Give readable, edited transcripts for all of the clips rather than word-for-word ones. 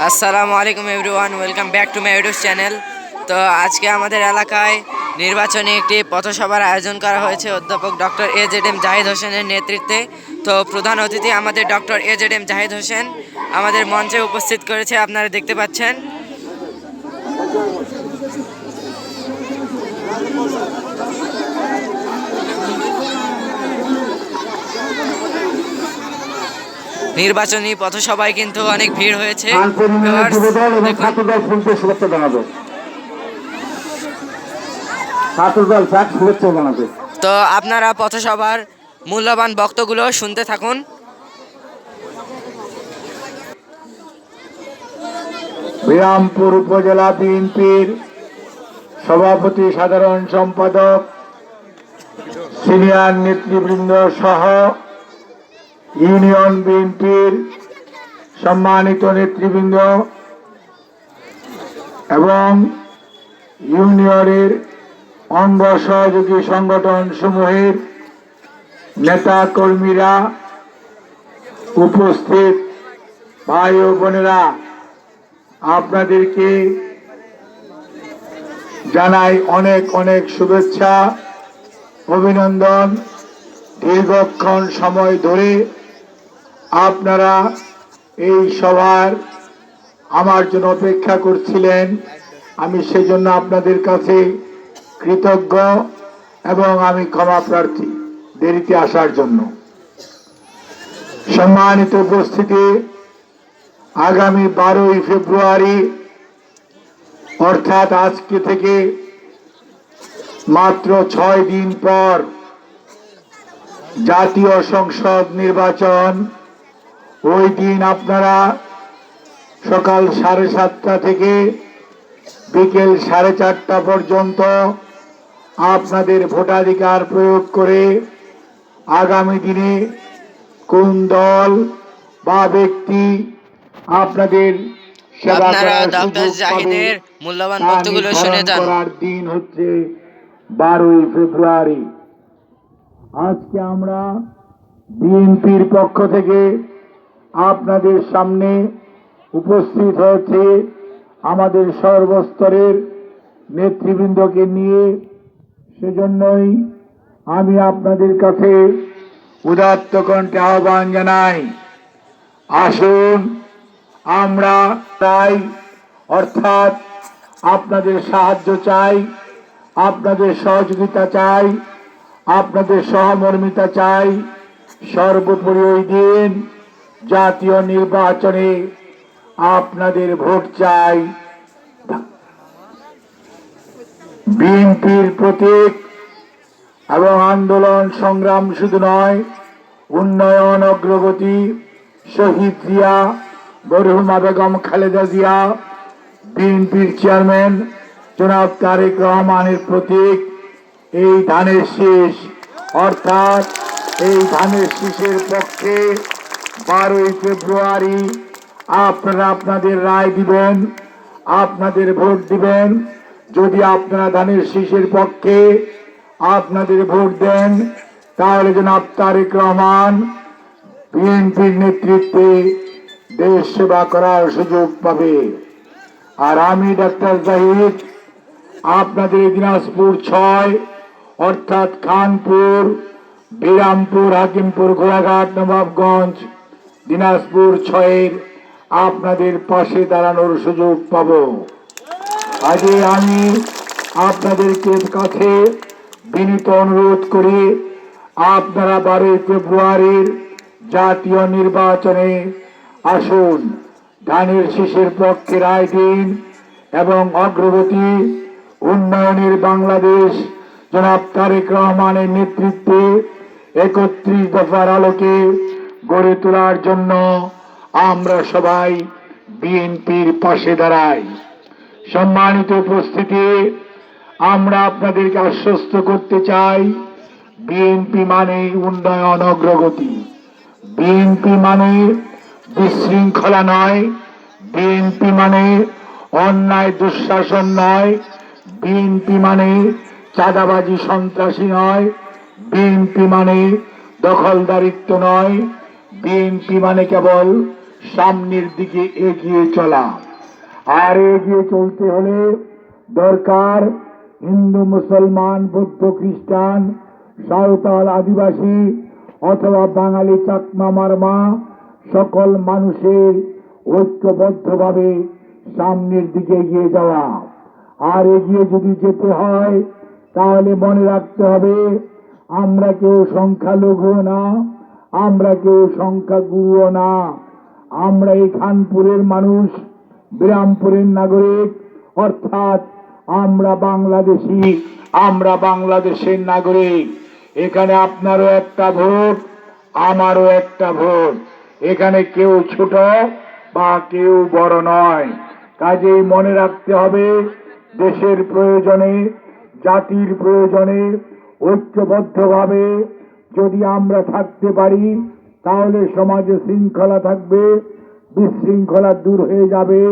আসসালামু আলাইকুম everyone, welcome back to my YouTube channel. তো আজকে আমাদের এলাকায় নির্বাচনী একটি পথসভার আয়োজন করা হয়েছে অধ্যাপক ডক্টর এজেড এম জাহিদ হোসেনের নেতৃত্বে। তো প্রধান অতিথি আমাদের doctor A Z M Zahid Hossain আমাদের মঞ্চে উপস্থিত করেছে, আপনারা দেখতে পাচ্ছেন। নির্বাচনী পথসভায় কিন্তু অনেক ভিড় হয়েছে। তো আপনারা পথসভার মূল্যবান বক্তব্যগুলো শুনতে থাকুন। বিরামপুর উপজেলা বিএনপির সভাপতি, সাধারণ সম্পাদক, সিনিয়র নেতৃবৃন্দ সহ ইউনিয়ন বিএনপির সম্মানিত নেতৃবৃন্দ এবং ইউনিয়নের অঙ্গ সহযোগী সংগঠন সমূহের নেতা কর্মীরা, উপস্থিত ভাই ও বোনেরা, আপনাদেরকে জানাই অনেক অনেক শুভেচ্ছা, অভিনন্দন। দীর্ঘক্ষণ সময় ধরে আপনারা এই সভার আমার জন্য অপেক্ষা করছিলেন। আমি সেজন্য আপনাদের কাছে কৃতজ্ঞ এবং আমি ক্ষমা প্রার্থী দেরিতে আসার জন্য। সম্মানিত উপস্থিতি, আগামী 12ই ফেব্রুয়ারি অর্থাৎ আজকে থেকে মাত্র 6 দিন পর জাতীয় সংসদ নির্বাচন। ওই দিন আপনারা সকাল 7:30 থেকে বিকেল 4:30 পর্যন্ত আপনাদের ভোটাধিকার প্রয়োগ করে আগামী দিনে কোন দল বা ব্যক্তি আপনাদের সেবা করার মূল্যবান বক্তব্যগুলো শুনে যান। করার দিন হচ্ছে 12ই ফেব্রুয়ারি। আজকে আমরা বিএনপির পক্ষ থেকে আপনাদের সামনে উপস্থিত হয়েছে আমাদের সর্বস্তরের নেতৃবৃন্দকে নিয়ে। সেজন্যই আমি আপনাদের কাছে উদাত্ত কণ্ঠে আহ্বান জানাই, আসুন আমরা চাই, অর্থাৎ আপনাদের সাহায্য চাই, আপনাদের সহযোগিতা চাই, আপনাদের সহমর্মিতা চাই। সর্বোপরি ওই দিন জাতীয় নির্বাচনে আপনাদের ভোট চাই। বিএনপির প্রতীক এবং আন্দোলন সংগ্রাম শুধু নয়, উন্নয়ন, অগ্রগতি, শহীদ জিয়া, মরহুমা বেগম খালেদা জিয়া, বিএনপির চেয়ারম্যান জনাব তারেক রহমানের প্রতীক এই ধানের শীষ। অর্থাৎ এই ধানের শীষের পক্ষে 12ই ফেব্রুয়ারি আপনারা আপনাদের রায় দিবেন, আপনাদের ভোট দিবেন। যদি আপনারা ধানের শীষের পক্ষে আপনাদের ভোট দেন, তাহলে জনাব তারেক রহমান বিএনপির নেতৃত্বে দেশ সেবা করার সুযোগ পাবে। আর আমি ডাক্তার জাহিদ আপনাদের দিনাজপুর 6 অর্থাৎ খানপুর, বিরামপুর, হাকিমপুর, ঘোড়াঘাট, নবাবগঞ্জ, দিনাজপুর 6-এর আপনাদের পাশে দাঁড়ানোর সুযোগ পাব। আজকে আমি আপনাদেরকে কাছে বিনীত অনুরোধ করি, আপনারা 12ই ফেব্রুয়ারির জাতীয় নির্বাচনে আসুন, ধানের শীষের পক্ষে রায় দিন এবং অগ্রগতি, উন্নয়নের বাংলাদেশ জনাব তারেক রহমানের নেতৃত্বে 31 দফার আলোকে গড়ে তোলার জন্য আমরা সবাই বিএনপির পাশে দাঁড়াই। সম্মানিত উপস্থিতি, আমরা আপনাদেরকে আশ্বস্ত করতে চাই, বিএনপি মানে উন্নয়ন, অগ্রগতি। বিএনপি মানে বিশৃঙ্খলা নয়, বিএনপি মানে অন্যায় দুঃশাসন নয়, বিএনপি মানে চাঁদাবাজি সন্ত্রাসী নয়, বিএনপি মানে দখলদারিত্ব নয়, বিএনপি মানে কেবল সামনের দিকে এগিয়ে চলা। আর এগিয়ে চলতে হলে দরকার হিন্দু, মুসলমান, বৌদ্ধ, খ্রিস্টান, সাঁওতাল, আদিবাসী অথবা বাঙালি, চাকমা, মারমা সকল মানুষের ঐক্যবদ্ধভাবে সামনের দিকে এগিয়ে যাওয়া। আর এগিয়ে যদি যেতে হয় তাহলে মনে রাখতে হবে আমরা কেউ সংখ্যালঘু না, আমরা কেউ সংখ্যাগুরুও না। আমরা এই খানপুরের মানুষ, বিরামপুরের নাগরিক, অর্থাৎ আমরা বাংলাদেশী, আমরা বাংলাদেশের নাগরিক। এখানে আপনারও একটা ভোট, আমারও একটা ভোট। এখানে কেউ ছোট বা কেউ বড় নয়। কাজেই মনে রাখতে হবে দেশের প্রয়োজনে, জাতির প্রয়োজনে ঐক্যবদ্ধভাবে যদি আমরা থাকতে পারি তাহলে সমাজে শৃঙ্খলা থাকবে, বিশৃঙ্খলা দূর হয়ে যাবে,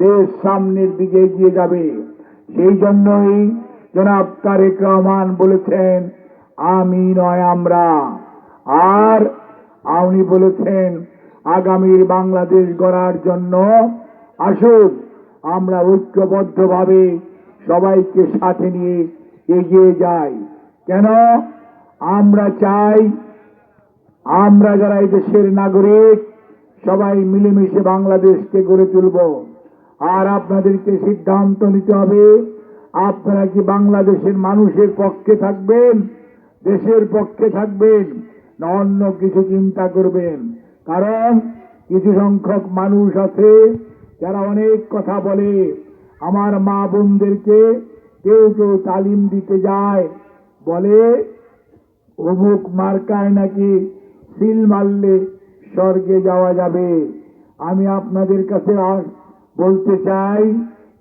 দেশ সামনের দিকে এগিয়ে যাবে। সেই জন্যই জনাব তারেক রহমান বলেছেন আমি নয় আমরা। আর উনি বলেছেন আগামীর বাংলাদেশ গড়ার জন্য আসুন আমরা ঐক্যবদ্ধভাবে সবাইকে সাথে নিয়ে এগিয়ে যাই। কেন? আমরা চাই আমরা যারা এই দেশের নাগরিক সবাই মিলেমিশে বাংলাদেশকে গড়ে তুলব। আর আপনাদেরকে সিদ্ধান্ত নিতে হবে আপনারা কি বাংলাদেশের মানুষের পক্ষে থাকবেন, দেশের পক্ষে থাকবেন, না অন্য কিছু চিন্তা করবেন। কারণ কিছু সংখ্যক মানুষ আছে যারা অনেক কথা বলে। আমার মা বোনদেরকে কেউ কেউ তালিম দিতে যায়, বলে অমুক মার্কায় নাকি সিল মারলে স্বর্গে যাওয়া যাবে। আমি আপনাদের কাছে বলতে চাই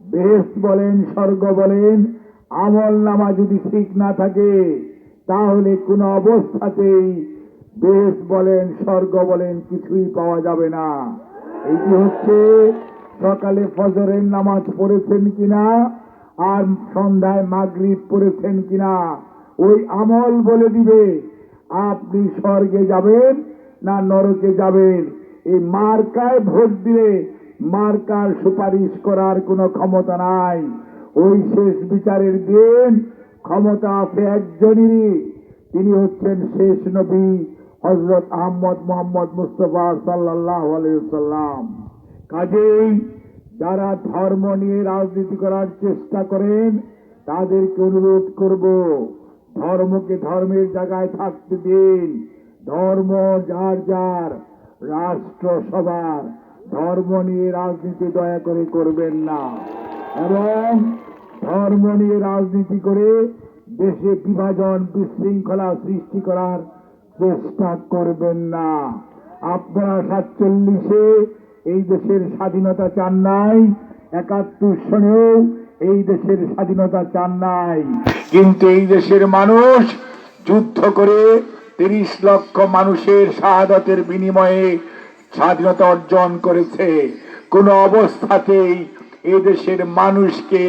বেহেশত বলেন, স্বর্গ বলেন, আমল নামা যদি ঠিক না থাকে তাহলে কোনো অবস্থাতেই বেহেশত বলেন, স্বর্গ বলেন কিছুই পাওয়া যাবে না। এটি হচ্ছে সকালে ফজরের নামাজ পড়েছেন কিনা আর সন্ধ্যায় মাগরিব পড়েছেন কিনা, ওই আমল বলে দিবে আপনি স্বর্গে যাবেন না নরকে যাবেন। এই মার্কায় ভোট দিলে মার্কার সুপারিশ করার কোনো ক্ষমতা নাই। ওই শেষ বিচারের দিন ক্ষমতা আছে একজনেরই, তিনি হচ্ছেন শেষ নবী হযরত আহমদ মুহাম্মদ মুস্তাফা সাল্লাল্লাহু আলাইহি ওয়াসাল্লাম। কাজেই যারা ধর্ম নিয়ে রাজনীতি করার চেষ্টা করেন তাদেরকে অনুরোধ করব ধর্মকে ধর্মের জায়গায় থাকতে দিন। ধর্ম যার যার, রাষ্ট্র সবার। ধর্ম নিয়ে রাজনীতি দয়া করে করবেন না, এবং ধর্ম নিয়ে রাজনীতি করে দেশে বিভাজন বিশৃঙ্খলা সৃষ্টি করার চেষ্টা করবেন না। আপনারা 47-এ এই দেশের স্বাধীনতা চান নাই, 71 সনেও এই দেশের স্বাধীনতা চান নাই, কিন্তু এই দেশের মানুষ যুদ্ধ করে 30 লক্ষ মানুষের শাহাদাতের বিনিময়ে স্বাধীনতা অর্জন করেছে। কোন অবস্থাতেই এই দেশের মানুষকে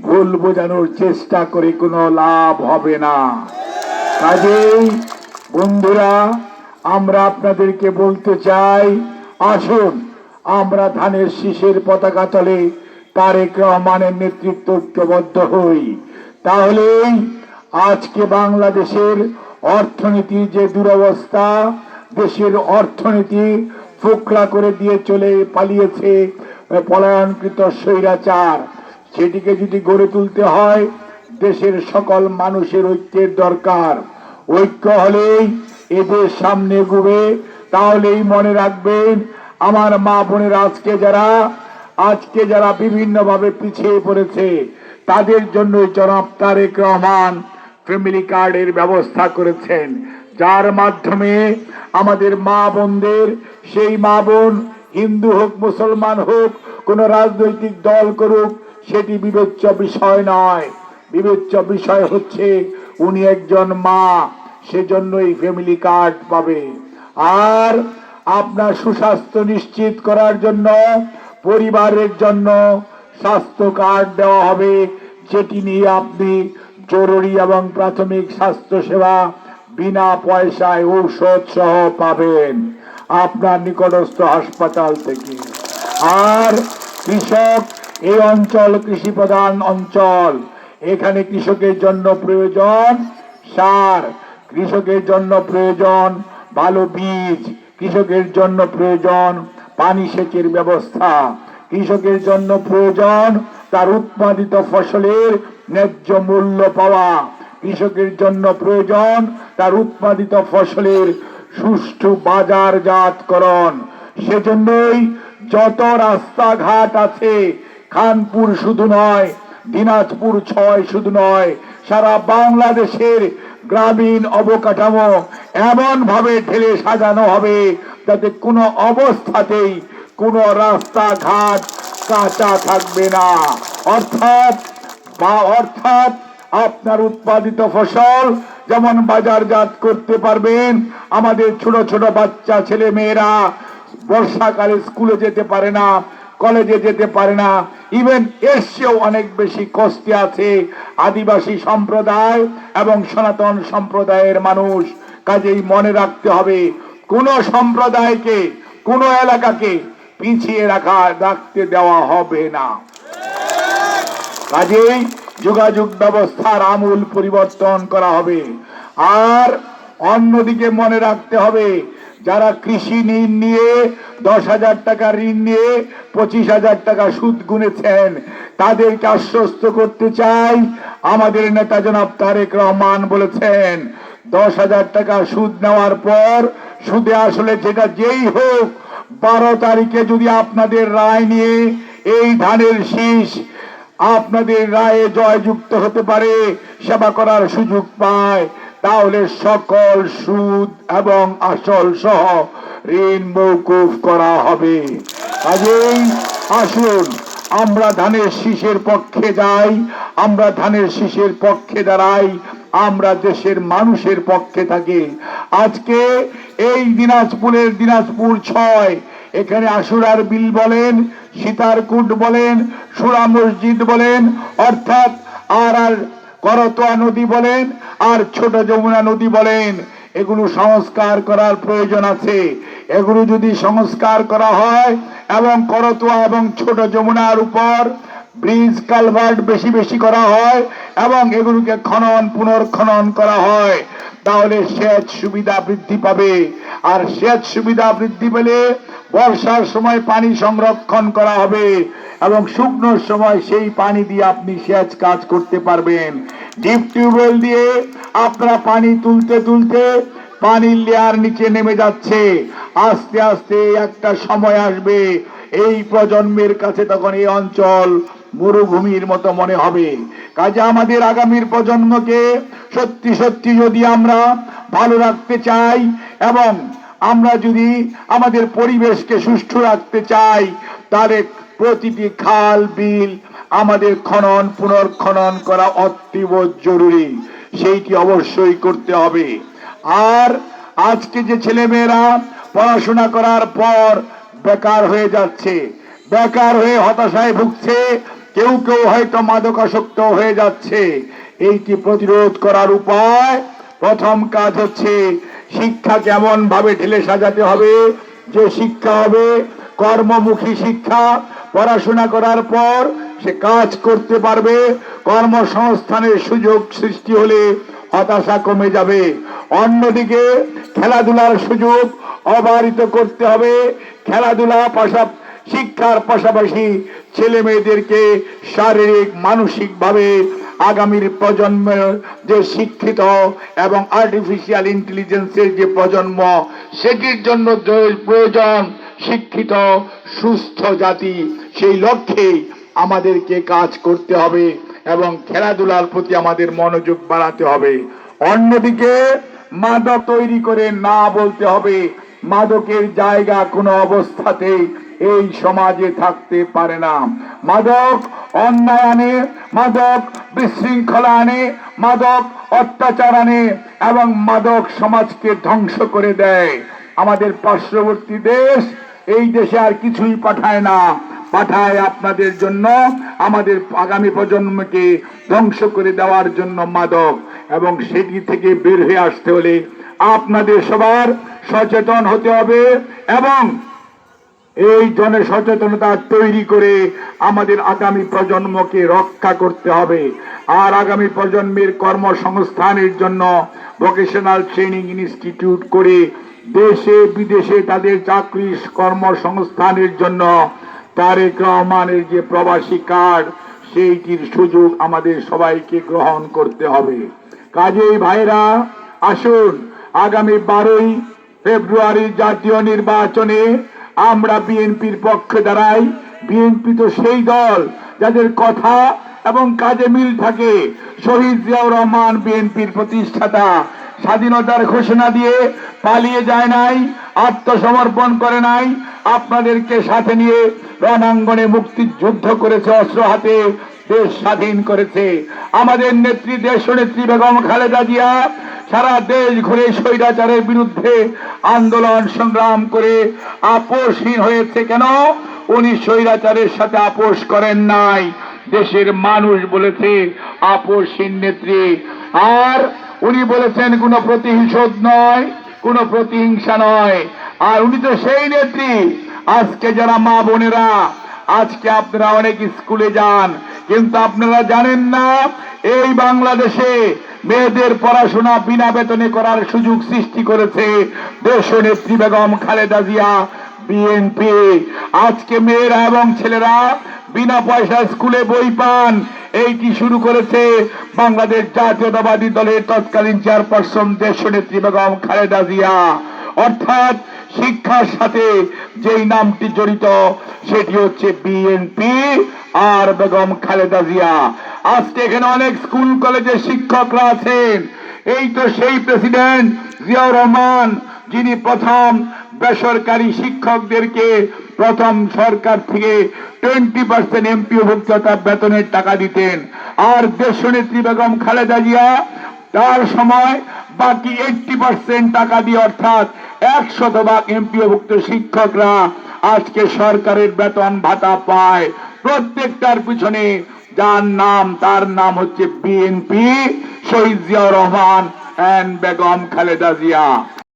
ভুল বোঝানোর চেষ্টা করে কোনো লাভ হবে না। কাজেই বন্ধুরা, আমরা আপনাদেরকে বলতে চাই আসুন আমরা ধানের শীষের পতাকা তলে তারেক রহমানের নেতৃত্ব ঐক্যবদ্ধ হই। তাহলেই আজকে বাংলাদেশের অর্থনীতির যে দুরবস্থা, দেশের অর্থনীতি ফোকলা করে দিয়ে চলে পালিয়েছে পলায়নকৃত স্বৈরাচার, সেটিকে যদি গড়ে তুলতে হয় দেশের সকল মানুষের ঐক্যের দরকার। ঐক্য হলেই এদের সামনে এগোবে। তাহলেই মনে রাখবেন আমার মা বোনের আজকে যারা বিভিন্নভাবে পিছিয়ে পড়েছে তাদের জন্য জনাব তারেক রহমান ফ্যামিলি কার্ডের ব্যবস্থা করেছেন, যার মাধ্যমে আমাদের মা বোনদের, সেই মা বোন হিন্দু হোক মুসলমান হোক কোন রাজনৈতিক দল করুক সেটি বিবেচ্য বিষয় নয়। বিবেচ্য বিষয় হচ্ছে উনি একজন মা, সেজন্যই ফ্যামিলি কার্ড পাবে। আর আপনার সুস্বাস্থ্য নিশ্চিত করার জন্য পরিবারের জন্য স্বাস্থ্য কার্ড দেওয়া হবে, যেটি নিয়ে আপনি জরুরি এবং প্রাথমিক স্বাস্থ্য সেবা বিনা পয়সায় ঔষধ সহ পাবেন। আপনার নিকটস্থ হাসপাতাল থেকে। আর কৃষক, এই অঞ্চল কৃষি প্রধান অঞ্চল, এখানে কৃষকের জন্য প্রয়োজন সার, কৃষকের জন্য প্রয়োজন ভালো বীজ, কৃষকের জন্য প্রয়োজন পানি সেচের ব্যবস্থা, কৃষকের জন্য প্রয়োজন তার উৎপাদিত ফসলের ন্যায্য মূল্য পাওয়া, কৃষকের জন্য প্রয়োজন তার উৎপাদিত ফসলের সুষ্ঠু বাজারজাতকরণ। সেজন্যই যত রাস্তাঘাট আছে, খানপুর শুধু নয়, দিনাজপুর 6 শুধু নয়, সারা বাংলাদেশের গ্রামীণ অবকাঠামো এমন ভাবে ঢেলে সাজানো হবে যাতে কোনো অবস্থাতেই কোনো রাস্তাঘাট কাঁচা থাকবে না। অর্থাৎ আপনার উৎপাদিত ফসল যেমন বাজারজাত করতে পারবেন। আমাদের ছোট ছোট বাচ্চা ছেলে মেয়েরা বর্ষাকালে স্কুলে যেতে পারে না, কলেজে যেতে পারে না, ইভেন এর চেয়েও অনেক বেশি কষ্টে আছে আদিবাসী সম্প্রদায় এবং সনাতন সম্প্রদায়ের মানুষ। কাজেই মনে রাখতে হবে, কোন সম্প্রদায়কে, কোন এলাকাকে পিছিয়ে রাখতে দেওয়া হবে না। কাজেই যোগাযোগ ব্যবস্থার আমূল পরিবর্তন করা হবে। আর অন্যদিকে মনে রাখতে হবে, যারা কৃষি ঋণ নিয়ে 10,000 টাকা ঋণ নিয়ে 25,000 টাকা সুদ গুনেছেন, তাদেরকে আশ্বস্ত করতে চাই, আমাদের নেতা জনাব তারেক রহমান বলেছেন 10,000 টাকা সুদ নেওয়ার পর সুদে আসলে যেটা যেই হোক, 12 তারিখে যদি আপনাদের রায় নিয়ে এই ধানের শীষ আপনাদের রায়ে জয়যুক্ত হতে পারে, সেবা করার সুযোগ পায়, তাহলে সকল সুদ এবং আসল সহ ঋণ মওকুফ করা হবে। কাজেই আসুন আমরা ধানের শীষের পক্ষে যাই, আমরা ধানের শীষের পক্ষে দাঁড়াই, আমরা দেশের মানুষের পক্ষে থাকি। আজকে এই দিনাজপুরের দিনাজপুর 6, এখানে আশুরার বিল বলেন, সীতারকুট বলেন, সুরা মসজিদ বলেন, অর্থাৎ আর করতোয়া নদী বলেন, আর ছোট যমুনা নদী বলেন, এগুলো সংস্কার করার প্রয়োজন আছে। এগুলো যদি সংস্কার করা হয় এবং করতোয়া এবং ছোট যমুনার উপর ব্রিজ কালভার্ট বেশি বেশি করা হয় এবং এগুলোকে খনন পুনর্খনন করা হয়, তাহলে সেচ সুবিধা বৃদ্ধি পাবে। আর সেচ সুবিধা বৃদ্ধি পেলে বর্ষার সময় পানি সংরক্ষণ করা হবে এবং শুকনোর সময় সেই পানি দিয়ে আপনি সেচ কাজ করতে পারবেন। ডিপ টিউবওয়েল দিয়ে আপনারা পানি তুলতে তুলতে পানির লেয়ার নিচে নেমে যাচ্ছে। আস্তে আস্তে একটা সময় আসবে, এই প্রজন্মের কাছে তখন এই অঞ্চল মরুভূমির মতো মনে হবে। কাজে আমাদের আগামীর প্রজন্মকে সত্যি সত্যি যদি আমরা ভালো রাখতে চাই এবং আমরা যদি আমাদের পরিবেশকে সুষ্ঠু রাখতে চাই, তাহলে প্রতিটি খাল বিল আমাদের খনন পুনর্খনন করা অতীব জরুরি, সেইটি অবশ্যই করতে হবে। আর আজকে যে ছেলেমেয়েরা পড়াশোনা করার পর বেকার হয়ে যাচ্ছে, বেকার হয়ে হতাশায় ভুগছে, কেউ কেউ হয়তো মাদকাসক্ত হয়ে যাচ্ছে, এইটি প্রতিরোধ করার উপায় প্রথম কাজ হচ্ছে শিক্ষা কেমন ভাবে ঢেলে সাজাতে হবে, যে শিক্ষা হবে কর্মমুখী শিক্ষা। পড়াশোনা করার পর সে কাজ করতে পারবে, কর্মসংস্থানের সুযোগ সৃষ্টি হলে হতাশা কমে যাবে। অন্যদিকে খেলাধুলার সুযোগ অবারিত করতে হবে। খেলাধুলা শিক্ষার পাশাপাশি ছেলে মেয়েদেরকে শারীরিক মানসিক ভাবে আগামীর প্রজন্মের যে শিক্ষিত এবং আর্টিফিশিয়াল ইন্টেলিজেন্সের যে প্রজন্ম, সেটির জন্য প্রয়োজন শিক্ষিত সুস্থ জাতি, সেই লক্ষ্যে আমাদেরকে কাজ করতে হবে এবং খেলাধুলার প্রতি আমাদের মনোযোগ বাড়াতে হবে। অন্যদিকে মাদক তৈরি করে না বলতে হবে, মাদকের জায়গা কোনো অবস্থাতেই এই সমাজে থাকতে পারে না। মাদক অন্যায় আনে, মাদক বিশৃঙ্খলা আনে, মাদক অত্যাচার আনে এবং মাদক সমাজকে ধ্বংস করে দেয়। আমাদের পার্শ্ববর্তী দেশ এই দেশে আর কিছুই পাঠায় না, পাঠায় আপনাদের জন্য, আমাদের আগামী প্রজন্মকে ধ্বংস করে দেওয়ার জন্য মাদক। এবং সেটি থেকে বের হয়ে আসতে হলে আপনাদের সবার সচেতন হতে হবে এবং এই জনসচেতনতা তৈরি করে আমাদের আগামী প্রজন্মকে রক্ষা করতে হবে। আর আগামী প্রজন্মের কর্মসংস্থানের জন্য ভোকেশনাল ট্রেনিং ইনস্টিটিউট করে দেশে বিদেশে তাদের চাকরি কর্মসংস্থানের জন্য তারেক রহমানের যে প্রবাসী কার্ড সেইটির সুযোগ আমাদের সবাইকে গ্রহণ করতে হবে। কাজেই ভাইরা, আসুন আগামী 12ই ফেব্রুয়ারি জাতীয় নির্বাচনে আমরা বিএনপির পক্ষে দাঁড়াই। বিএনপি তো সেই দল যাদের কথা এবং কাজে মিল থাকে। শহীদ জিয়াউর রহমান বিএনপির প্রতিষ্ঠাতা, স্বাধীনতার ঘোষণা দিয়ে পালিয়ে যায় নাই, আত্মসমর্পণ করে নাই, আপনাদেরকে সাথে নিয়ে রণাঙ্গনে মুক্তিযুদ্ধ করেছে, অস্ত্র হাতে দেশ স্বাধীন করেছে। আমাদের নেত্রী, দেশনেত্রী বেগম খালেদা জিয়া সারা দেশ ঘুরে স্বৈরাচারের বিরুদ্ধে আন্দোলন সংগ্রাম করে আপোষহীন হয়েছে। কেন? উনি স্বৈরাচারের সাথে আপোষ করেন নাই। দেশের মানুষ বলেছে আপোষহীন নেত্রী। আর উনি বলেছেন কোনো প্রতিহিংসা নয়, কোনো প্রতিহিংসা নয়। আর উনি তো সেই নেত্রী। আজকে যারা মা বোনেরা, আজকে আপনারা অনেক স্কুলে যান, কিন্তু আপনারা জানেন না এই বাংলাদেশে মেয়েদের পড়াশোনা বিনা বেতনে করার সুযোগ সৃষ্টি করেছে দেশনেত্রী বেগম খালেদা জিয়া, বিএনপি। আজকে মেয়েরা এবং ছেলেরা বিনা পয়সা স্কুলে বই পান। এইটি শুরু করেছে বাংলাদেশ জাতীয়তাবাদী দলের তৎকালীন চেয়ারপারসন দেশনেত্রী বেগম খালেদা জিয়া। অর্থাৎ শিক্ষার সাথে যেই নামটি জড়িত সেটি হচ্ছে বিএনপি আর বেগম খালেদা জিয়া। আজকে এখানে অনেক স্কুল কলেজের শিক্ষকরা আছেন। এই তো সেই প্রেসিডেন্ট জিয়াউর রহমান, যিনি প্রথম বেসরকারি শিক্ষকদেরকে প্রথম সরকার থেকে 20% এমপিওভুক্ততা বেতনের টাকা দিতেন। আর দেশনেত্রী বেগম খালেদা জিয়া তার সময় বাকি 80% টাকা দিয়ে, অর্থাৎ 100% এমপিওভুক্ত শিক্ষকরা আজকে সরকারের বেতন ভাতা পায়। প্রত্যেকটার পিছনে যার নাম, তার নাম হচ্ছে বিএনপি, শহীদ জিয়াউর রহমান এন্ড বেগম খালেদা জিয়া।